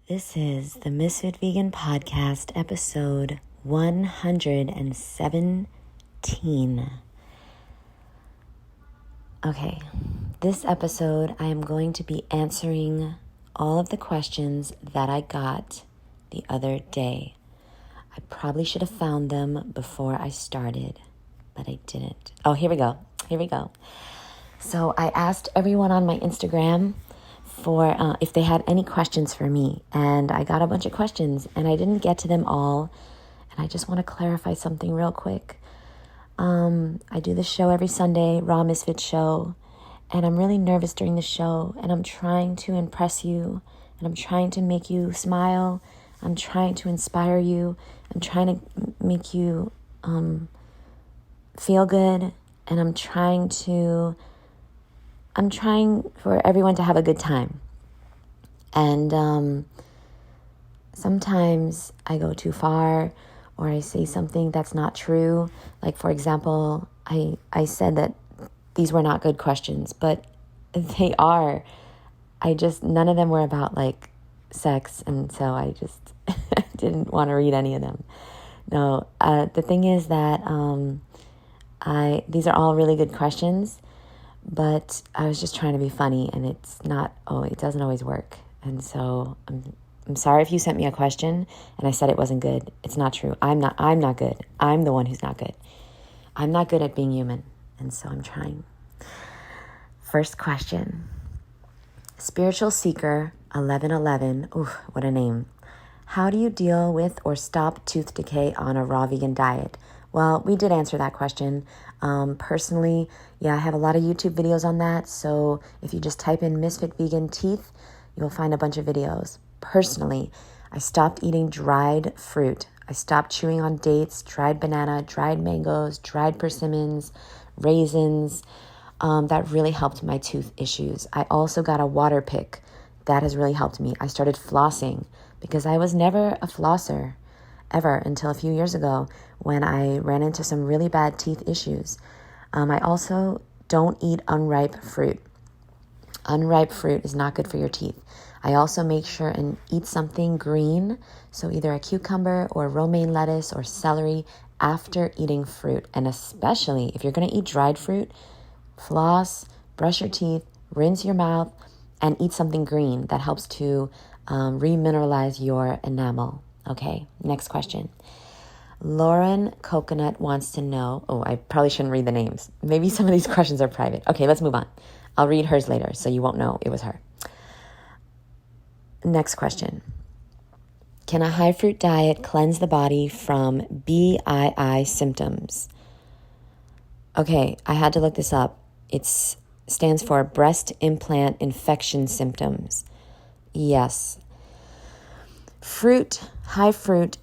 This is the Ms.FitVegan podcast, episode 117. Okay, this episode I am going to be answering all of the questions that I got the other day. I probably should have found them before I started, but I didn't. Oh, here we go. So I asked everyone on my Instagram for if they had any questions for me, and I got a bunch of questions, and I didn't get to them all, and I just want to clarify something real quick. I do this show every Sunday, Raw Misfit Show, and I'm really nervous during the show, and I'm trying to impress you, and I'm trying to make you smile, I'm trying to inspire you, I'm trying to make you feel good, and I'm trying for everyone to have a good time. And sometimes I go too far, or I say something that's not true. Like, for example, I said that these were not good questions, but they are. None of them were about like sex, and so I just didn't want to read any of them. No, the thing is that these are all really good questions, but I was just trying to be funny, and it doesn't always work. And so I'm sorry if you sent me a question and I said it wasn't good. It's not true. I'm not good. I'm the one who's not good. I'm not good at being human, and so I'm trying. First question. Spiritual Seeker 1111. Ooh, what a name. How do you deal with or stop tooth decay on a raw vegan diet? Well, we did answer that question. Personally, I have a lot of YouTube videos on that. So if you just type in Misfit Vegan teeth, you'll find a bunch of videos. Personally, I stopped eating dried fruit. I stopped chewing on dates, dried banana, dried mangoes, dried persimmons, raisins. That really helped my tooth issues. I also got a water pick. That has really helped me. I started flossing because I was never a flosser ever until a few years ago when I ran into some really bad teeth issues. I also don't eat unripe fruit. Unripe fruit is not good for your teeth. I also make sure and eat something green, so either a cucumber or romaine lettuce or celery after eating fruit. And especially if you're going to eat dried fruit, floss, brush your teeth, rinse your mouth, and eat something green that helps to remineralize your enamel. Okay, next question. Lauren Coconut wants to know, I probably shouldn't read the names. Maybe some of these questions are private. Okay, let's move on. I'll read hers later, so you won't know it was her. Next question. Can a high fruit diet cleanse the body from BII symptoms? Okay, I had to look this up. It stands for breast implant infection symptoms. Yes. A high fruit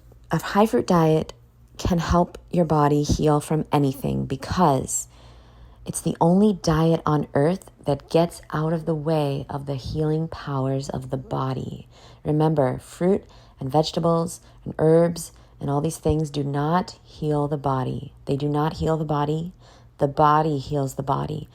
diet can help your body heal from anything because it's the only diet on earth that gets out of the way of the healing powers of the body. Remember, fruit and vegetables and herbs and all these things do not heal the body. They do not heal the body. The body heals the body.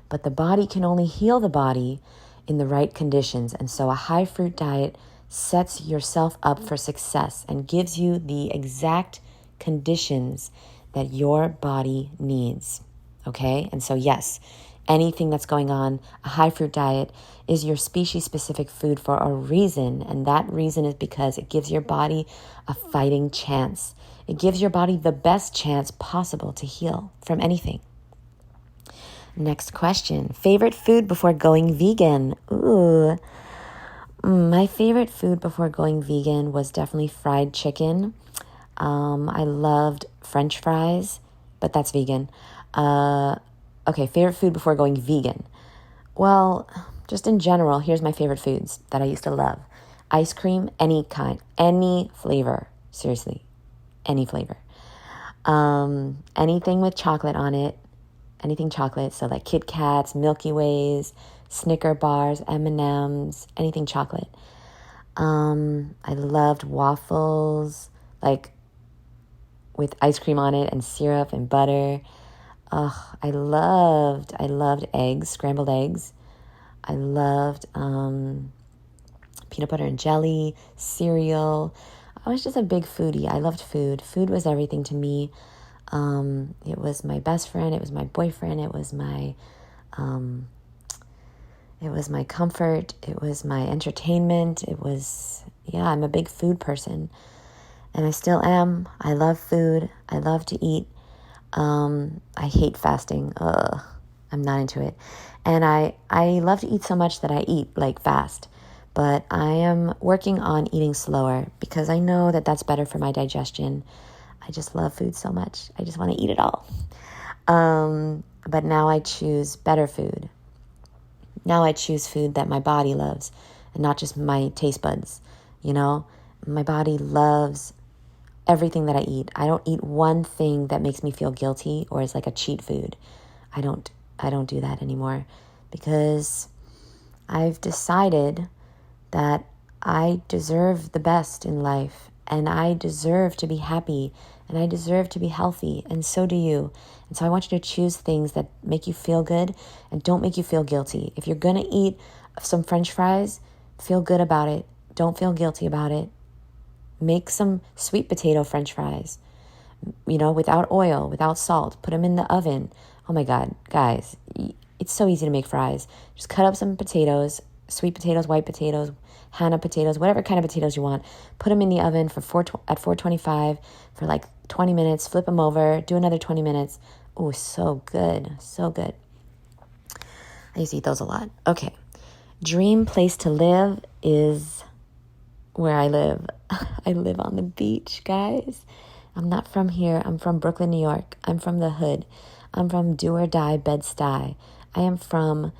But the body can only heal the body in the right conditions. And so a high fruit diet sets yourself up for success and gives you the exact conditions that your body needs. Okay? And so yes, anything that's going on, a high fruit diet is your species-specific food for a reason. And that reason is because it gives your body a fighting chance. It gives your body the best chance possible to heal from anything. Next question. Favorite food before going vegan? Ooh. My favorite food before going vegan was definitely fried chicken. I loved French fries, but that's vegan. Okay, favorite food before going vegan. Well, just in general, here's my favorite foods that I used to love. Ice cream, any kind, any flavor. Seriously, any flavor. Anything with chocolate on it. Anything chocolate, so like Kit Kats, Milky Ways, Snicker bars, M&Ms, anything chocolate. I loved waffles, like with ice cream on it and syrup and butter. I loved eggs, scrambled eggs. I loved peanut butter and jelly, cereal. I was just a big foodie. I loved food. Food was everything to me. It was my best friend. It was my boyfriend. It was my comfort. It was my entertainment. I'm a big food person. And I still am. I love food. I love to eat. I hate fasting. I'm not into it. And I love to eat so much that I eat like fast. But I am working on eating slower because I know that that's better for my digestion. I just love food so much. I just want to eat it all. But now I choose better food. Now I choose food that my body loves and not just my taste buds. My body loves everything that I eat. I don't eat one thing that makes me feel guilty or is like a cheat food. I don't do that anymore because I've decided that I deserve the best in life and I deserve to be happy and I deserve to be healthy, and so do you. And so I want you to choose things that make you feel good and don't make you feel guilty. If you're going to eat some French fries, feel good about it. Don't feel guilty about it. Make some sweet potato French fries, without oil, without salt. Put them in the oven. Oh my God, guys, it's so easy to make fries. Just cut up some potatoes, sweet potatoes, white potatoes, Hannah potatoes, whatever kind of potatoes you want. Put them in the oven at 425 for like 20 minutes. Flip them over. Do another 20 minutes. Oh, so good. So good. I used to eat those a lot. Okay. Dream place to live is where I live. I live on the beach, guys. I'm not from here. I'm from Brooklyn, New York. I'm from the hood. I'm from do or die Bed-Stuy. I am from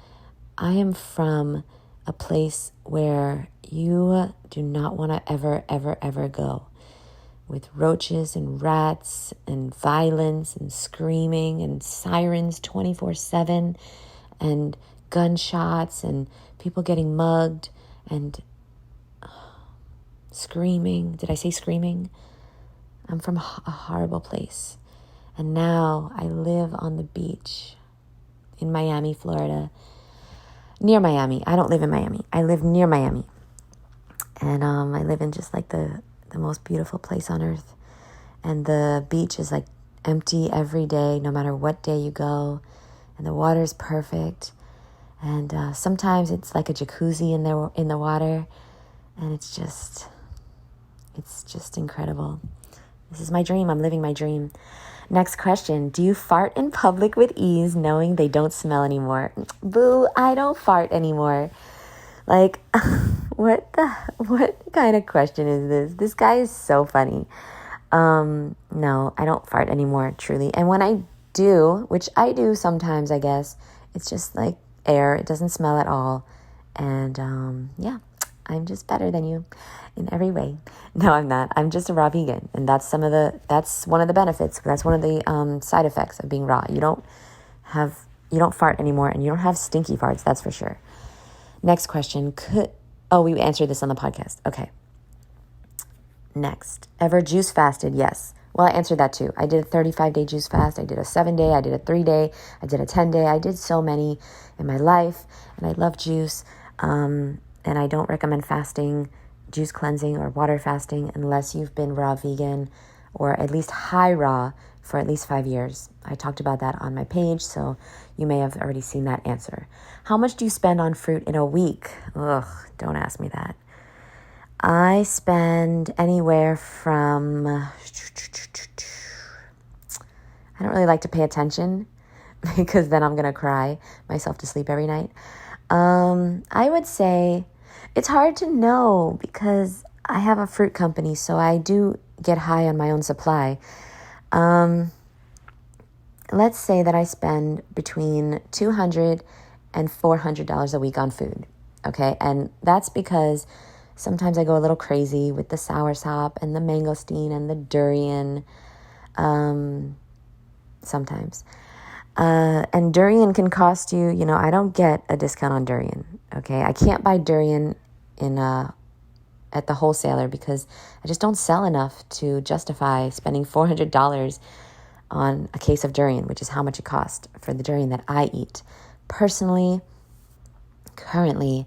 a place where you do not want to ever, ever, ever go. With roaches and rats and violence and screaming and sirens 24/7 and gunshots and people getting mugged and screaming. Did I say screaming? I'm from a horrible place. And now I live on the beach in Miami, Florida. Near Miami. I don't live in Miami. I live near Miami. And I live in just like the most beautiful place on earth. And the beach is like empty every day, no matter what day you go. And the water is perfect. And sometimes it's like a jacuzzi in the water. And it's just incredible. This is my dream. I'm living my dream. Next question. Do you fart in public with ease knowing they don't smell anymore? Boo, I don't fart anymore. Like, what kind of question is this? This guy is so funny. No, I don't fart anymore, truly. And when I do, which I do sometimes, I guess, it's just like air. It doesn't smell at all. And I'm just better than you in every way. No, I'm not. I'm just a raw vegan. And that's one of the benefits. That's one of the side effects of being raw. You don't fart anymore and you don't have stinky farts. That's for sure. Next question. We answered this on the podcast. Okay. Next. Ever juice fasted? Yes. Well, I answered that too. I did a 35-day juice fast. I did a 7-day. I did a 3-day. I did a 10-day. I did so many in my life. And I love juice. And I don't recommend fasting, juice cleansing, or water fasting unless you've been raw vegan or at least high raw for at least 5 years. I talked about that on my page, so you may have already seen that answer. How much do you spend on fruit in a week? Ugh, don't ask me that. I spend anywhere from... I don't really like to pay attention because then I'm going to cry myself to sleep every night. I would say it's hard to know because I have a fruit company, so I do get high on my own supply. Let's say that I spend between $200 and $400 a week on food. Okay. And that's because sometimes I go a little crazy with the soursop and the mangosteen and the durian. Sometimes. And durian can cost you, I don't get a discount on durian. Okay. I can't buy durian at the wholesaler because I just don't sell enough to justify spending $400 on a case of durian, which is how much it costs for the durian that I eat. Personally, currently,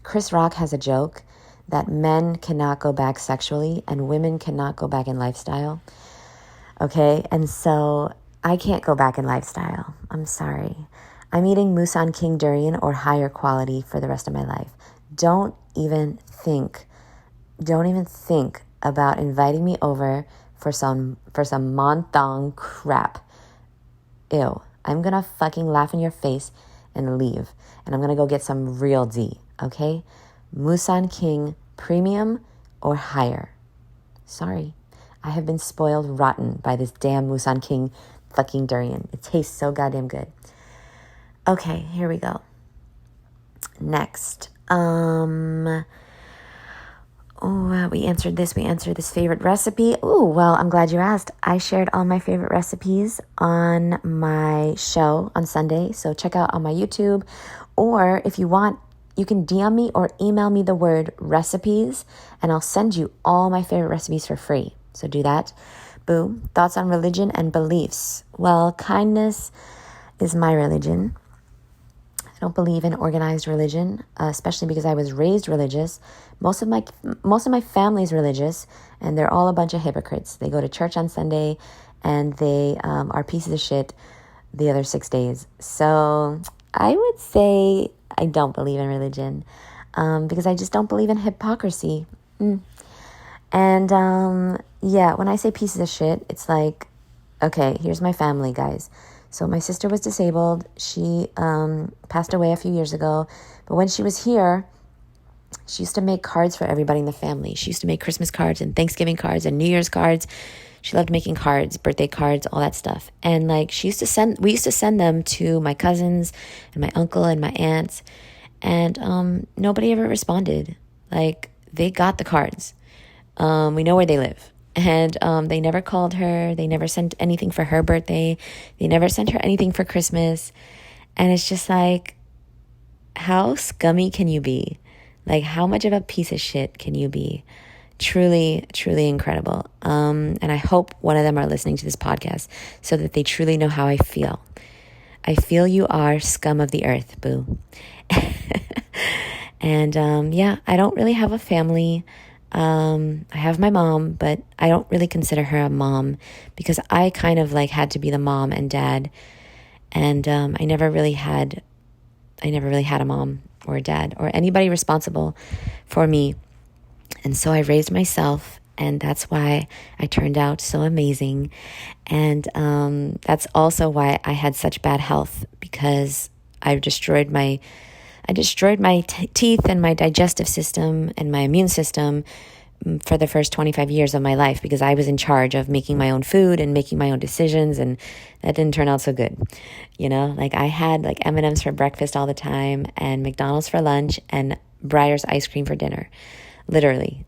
Chris Rock has a joke that men cannot go back sexually and women cannot go back in lifestyle. Okay, and so I can't go back in lifestyle. I'm sorry. I'm eating Musan King durian or higher quality for the rest of my life. Don't even think about inviting me over for some monthong crap. Ew. I'm gonna fucking laugh in your face and leave. And I'm gonna go get some real D, okay? Musan King premium or higher. Sorry. I have been spoiled rotten by this damn Musan King fucking durian. It tastes so goddamn good. Okay, here we go. Next. We answered this favorite recipe. Oh, well, I'm glad you asked. I shared all my favorite recipes on my show on Sunday. So check out on my YouTube. Or if you want, you can DM me or email me the word recipes and I'll send you all my favorite recipes for free. So do that. Boo. Thoughts on religion and beliefs. Well, kindness is my religion. I don't believe in organized religion, especially because I was raised religious. Most of my family's religious, and they're all a bunch of hypocrites. They go to church on Sunday, and they are pieces of shit the other 6 days. So I would say I don't believe in religion because I just don't believe in hypocrisy. And when I say pieces of shit, it's like, okay, here's my family, guys. So my sister was disabled. She passed away a few years ago. But when she was here, she used to make cards for everybody in the family. She used to make Christmas cards and Thanksgiving cards and New Year's cards. She loved making cards, birthday cards, all that stuff. And like we used to send them to my cousins and my uncle and my aunts. And nobody ever responded. Like they got the cards. We know where they live. And they never called her. They never sent anything for her birthday. They never sent her anything for Christmas. And it's just like, how scummy can you be? Like, how much of a piece of shit can you be? Truly, truly incredible. And I hope one of them are listening to this podcast so that they truly know how I feel. I feel you are scum of the earth, boo. And I don't really have a family. I have my mom, but I don't really consider her a mom because I kind of like had to be the mom and dad. And I never really had a mom or a dad or anybody responsible for me. And so I raised myself, and that's why I turned out so amazing. And that's also why I had such bad health, because I destroyed my teeth and my digestive system and my immune system for the first 25 years of my life, because I was in charge of making my own food and making my own decisions, and that didn't turn out so good. You know, like I had like M&Ms for breakfast all the time and McDonald's for lunch and Breyer's ice cream for dinner. Literally,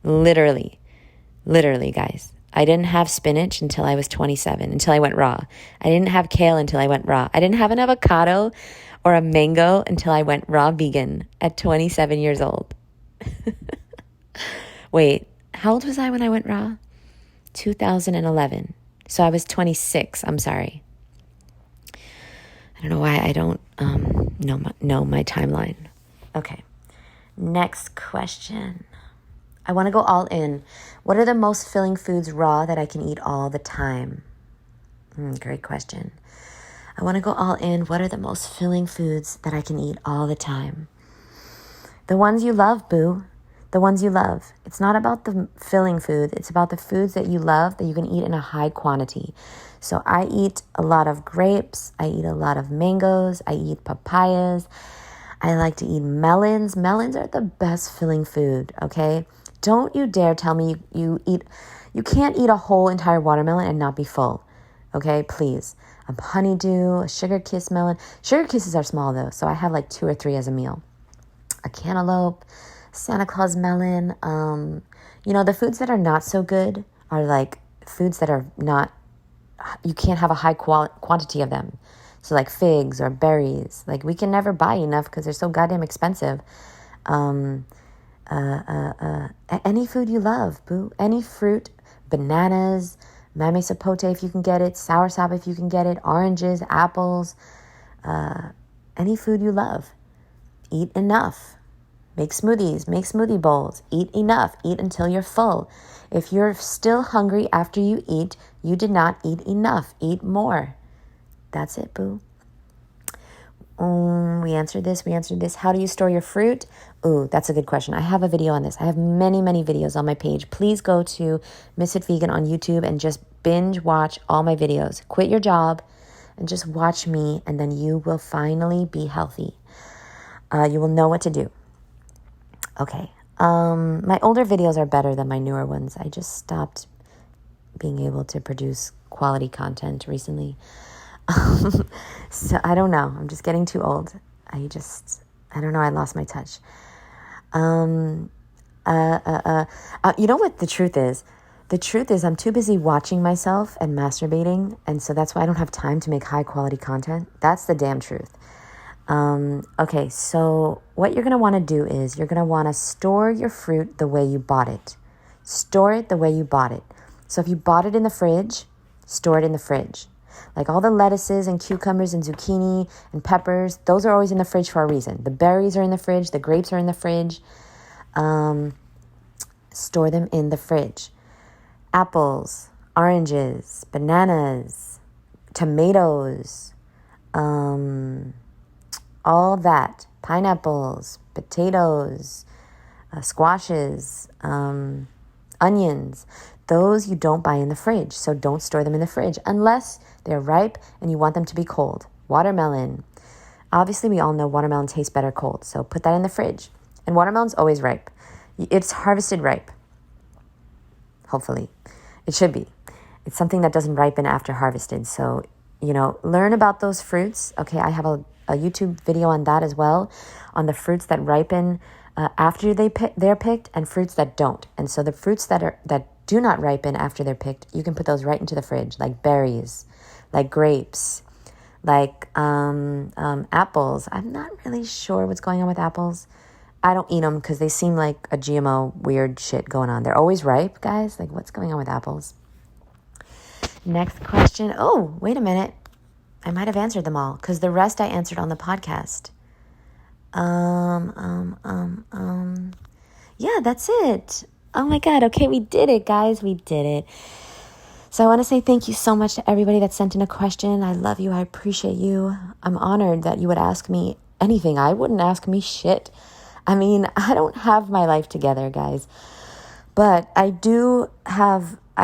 guys. I didn't have spinach until I was 27, until I went raw. I didn't have kale until I went raw. I didn't have an avocado or a mango until I went raw vegan at 27 years old. Wait, how old was I when I went raw? 2011. So I was 26. I'm sorry. I don't know why I don't know my timeline. Okay. Next question. I want to go all in. What are the most filling foods raw that I can eat all the time? Great question. I want to go all in. What are the most filling foods that I can eat all the time? The ones you love, boo. The ones you love. It's not about the filling food. It's about the foods that you love that you can eat in a high quantity. So I eat a lot of grapes. I eat a lot of mangoes. I eat papayas. I like to eat melons. Melons are the best filling food, okay? Don't you dare tell me you can't eat a whole entire watermelon and not be full, okay? Please. A honeydew, a sugar kiss melon. Sugar kisses are small though, so I have like 2 or 3 as a meal. A cantaloupe, Santa Claus melon. The foods that are not so good are like foods that are not, you can't have a high quantity of them. So like figs or berries. Like we can never buy enough because they're so goddamn expensive. Any food you love, boo. Any fruit, bananas, mame sapote if you can get it, soursop if you can get it, oranges, apples, any food you love. Eat enough. Make smoothies, make smoothie bowls, eat enough, eat until you're full. If you're still hungry after you eat, you did not eat enough. Eat more. That's it, boo. We answered this. How do you store your fruit? Ooh, that's a good question. I have a video on this. I have many, many videos on my page. Please go to Ms.FitVegan on YouTube and just binge watch all my videos. Quit your job and just watch me, and then you will finally be healthy. You will know what to do. Okay. My older videos are better than my newer ones. I just stopped being able to produce quality content recently. So I don't know. I'm just getting too old. I don't know. I lost my touch. You know what the truth is? The truth is I'm too busy watching myself and masturbating. And so that's why I don't have time to make high quality content. That's the damn truth. Okay. So what you're going to want to do is you're going to want to store your fruit the way you bought it. Store it the way you bought it. So if you bought it in the fridge, store it in the fridge. Like all the lettuces and cucumbers and zucchini and peppers, those are always in the fridge for a reason. The berries are in the fridge. The grapes are in the fridge. Store them in the fridge. Apples, oranges, bananas, tomatoes, all that. Pineapples, potatoes, squashes, onions. Those you don't buy in the fridge, so don't store them in the fridge unless they're ripe and you want them to be cold. Watermelon. Obviously, we all know watermelon tastes better cold, so put that in the fridge. And watermelon's always ripe. It's harvested ripe. Hopefully. It should be. It's something that doesn't ripen after harvested, so, learn about those fruits. Okay, I have a YouTube video on that as well, on the fruits that ripen after they're picked and fruits that don't. And so the fruits that do not ripen after they're picked, you can put those right into the fridge, like berries, like grapes, like apples. I'm not really sure what's going on with apples. I don't eat them because they seem like a GMO weird shit going on. They're always ripe, guys. Like, what's going on with apples? Next question. Oh, wait a minute. I might have answered them all because the rest I answered on the podcast. Yeah, that's it. Oh my God. Okay, we did it, guys. We did it. So I want to say thank you so much to everybody that sent in a question. I love you. I appreciate you. I'm honored that you would ask me anything. I wouldn't ask me shit. I mean, I don't have my life together, guys. But I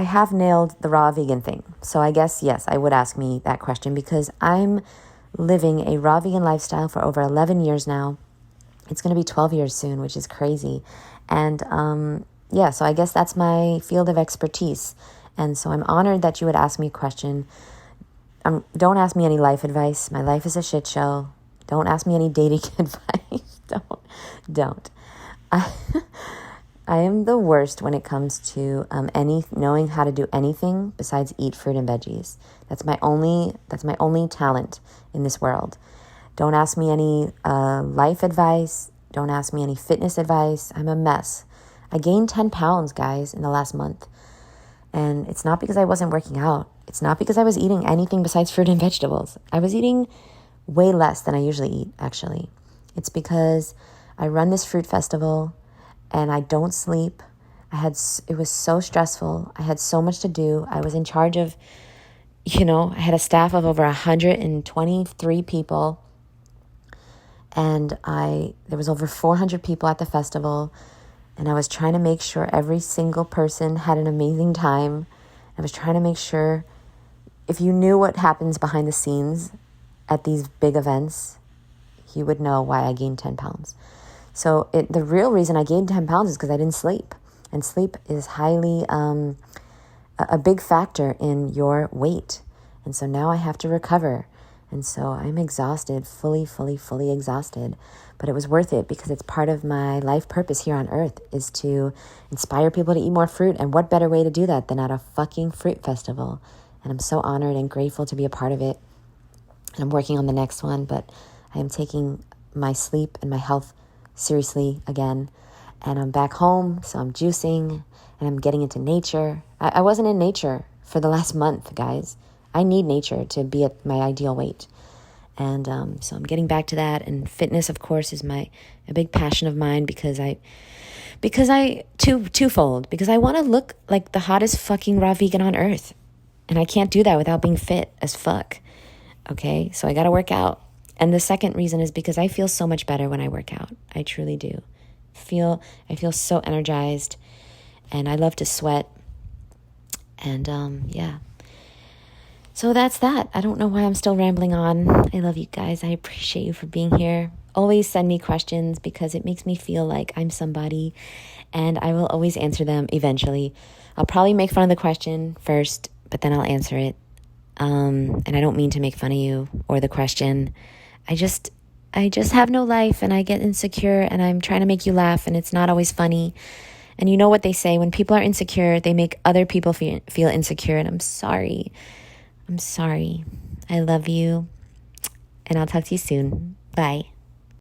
have nailed the raw vegan thing. So I guess, yes, I would ask me that question because I'm living a raw vegan lifestyle for over 11 years now. It's going to be 12 years soon, which is crazy. And so I guess that's my field of expertise. And so I'm honored that you would ask me a question. Don't ask me any life advice. My life is a shit show. Don't ask me any dating advice. Don't. I am the worst when it comes to knowing how to do anything besides eat fruit and veggies. That's my only talent in this world. Don't ask me any life advice. Don't ask me any fitness advice. I'm a mess. I gained 10 pounds, guys, in the last month. And it's not because I wasn't working out. It's not because I was eating anything besides fruit and vegetables. I was eating way less than I usually eat, actually. It's because I run this fruit festival and I don't sleep. It was so stressful. I had so much to do. I was in charge of, I had a staff of over 123 people. And there was over 400 people at the festival. And I was trying to make sure every single person had an amazing time. I was trying to make sure if you knew what happens behind the scenes at these big events, you would know why I gained 10 pounds. So the real reason I gained 10 pounds is because I didn't sleep. And sleep is highly a big factor in your weight. And so now I have to recover. And so I'm exhausted, fully exhausted. But it was worth it because it's part of my life purpose here on earth is to inspire people to eat more fruit. And what better way to do that than at a fucking fruit festival? And I'm so honored and grateful to be a part of it. And I'm working on the next one, but I am taking my sleep and my health seriously again. And I'm back home, so I'm juicing and I'm getting into nature. I wasn't in nature for the last month, guys. I need nature to be at my ideal weight. And so I'm getting back to that. And fitness, of course, is a big passion of mine because twofold, because I want to look like the hottest fucking raw vegan on earth. And I can't do that without being fit as fuck. Okay, so I got to work out. And the second reason is because I feel so much better when I work out. I truly do. I feel so energized, and I love to sweat. And yeah. So that's that. I don't know why I'm still rambling on. I love you guys. I appreciate you for being here. Always send me questions because it makes me feel like I'm somebody, and I will always answer them eventually. I'll probably make fun of the question first, but then I'll answer it. And I don't mean to make fun of you or the question. I just have no life, and I get insecure, and I'm trying to make you laugh, and it's not always funny. And you know what they say, when people are insecure, they make other people feel insecure, and I'm sorry. I love you, and I'll talk to you soon. Bye.